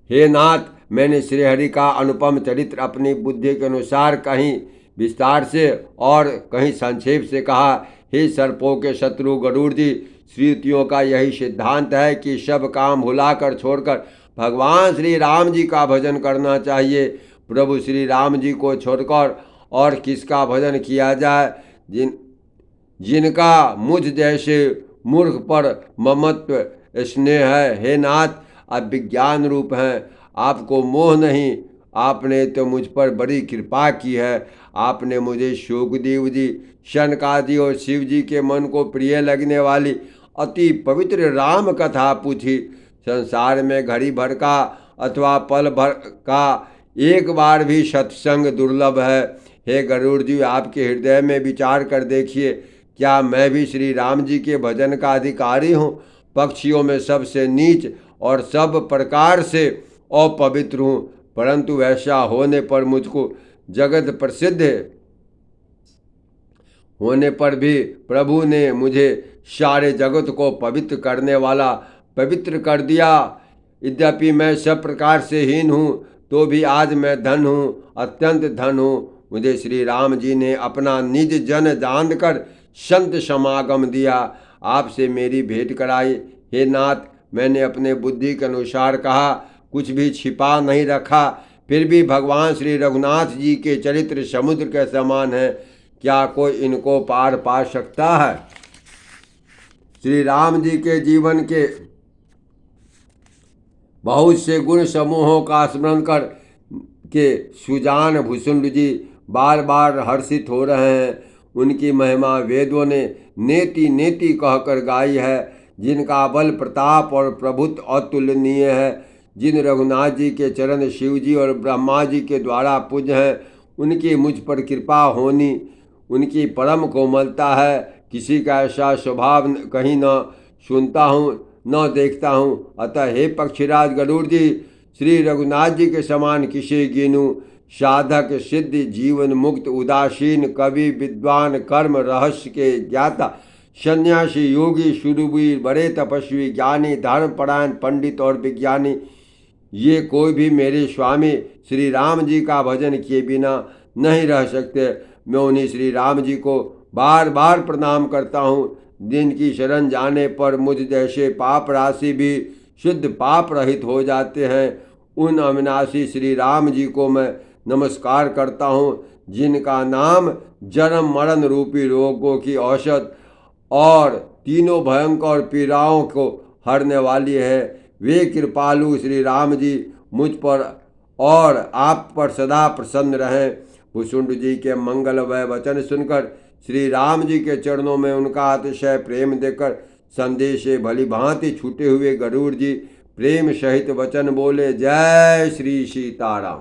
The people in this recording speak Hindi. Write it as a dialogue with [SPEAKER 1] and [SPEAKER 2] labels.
[SPEAKER 1] हे नाथ, मैंने श्रीहरि का अनुपम चरित्र अपनी बुद्धि के अनुसार कहीं विस्तार से और कहीं संक्षेप से कहा। हे सर्पों के शत्रु गरुड़ जी, श्रुतियों का यही सिद्धांत है कि सब काम भुलाकर छोड़कर भगवान श्री राम जी का भजन करना चाहिए। प्रभु श्री राम जी को छोड़कर और किसका भजन किया जाए? जिनका मुझ जैसे मूर्ख पर ममत्व स्नेह है। हे नाथ, आप विज्ञान रूप हैं, आपको मोह नहीं। आपने तो मुझ पर बड़ी कृपा की है। आपने मुझे शुकदेव जी, शनकादि और शिव जी के मन को प्रिय लगने वाली अति पवित्र राम कथा पूछी। संसार में घड़ी भर का अथवा पल भर का एक बार भी सत्संग दुर्लभ है। हे गरुड़ जी, आपके हृदय में विचार कर देखिए, क्या मैं भी श्री राम जी के भजन का अधिकारी हूँ? पक्षियों में सबसे नीच और सब प्रकार से अपवित्र हूँ, परंतु ऐसा होने पर मुझको जगत प्रसिद्ध होने पर भी प्रभु ने मुझे सारे जगत को पवित्र करने वाला पवित्र कर दिया। यद्यपि मैं सब प्रकार से हीन हूँ, तो भी आज मैं धन हूँ, अत्यंत धन हूँ। मुझे श्री राम जी ने अपना निज जन जानकर संत समागम दिया, आपसे मेरी भेंट कराई। हे नाथ, मैंने अपने बुद्धि के अनुसार कहा, कुछ भी छिपा नहीं रखा। फिर भी भगवान श्री रघुनाथ जी के चरित्र समुद्र के समान है, क्या कोई इनको पार पा सकता है? श्री राम जी के जीवन के बहुत से गुण समूहों का स्मरण कर के सुजान भुसुंड जी बार बार हर्षित हो रहे हैं। उनकी महिमा वेदों ने नेति नेति कहकर गाई है। जिनका बल प्रताप और प्रभुत्व अतुलनीय है, जिन रघुनाथ जी के चरण शिव जी और ब्रह्मा जी के द्वारा पूज्य हैं, उनकी मुझ पर कृपा होनी उनकी परम कोमलता है। किसी का ऐसा स्वभाव कहीं न सुनता हूँ न देखता हूँ। अतः हे पक्षीराज गरुड़ जी, श्री रघुनाथ जी के समान किसे गिनूँ? साधक सिद्धि जीवन मुक्त उदासीन कवि विद्वान कर्म रहस्य के ज्ञाता सन्यासी योगी शूरवीर बड़े तपस्वी ज्ञानी धर्मपरायण पंडित और विज्ञानी, ये कोई भी मेरे स्वामी श्री राम जी का भजन किए बिना नहीं रह सकते। मैं उन्हीं श्री राम जी को बार बार प्रणाम करता हूँ, जिनकी शरण जाने पर मुझ जैसे पाप राशि भी शुद्ध पाप रहित हो जाते हैं। उन अविनाशी श्री राम जी को मैं नमस्कार करता हूँ, जिनका नाम जन्म मरण रूपी रोगों की औषध और तीनों भयंकर पीड़ाओं को हरने वाली है। वे कृपालु श्री राम जी मुझ पर और आप पर सदा प्रसन्न रहें। भुसुंड जी के मंगलमय वचन सुनकर श्री राम जी के चरणों में उनका अतिशय प्रेम देकर संदेश से भली भांति छूटे हुए गरुड़ जी प्रेम सहित वचन बोले, जय श्री सीताराम।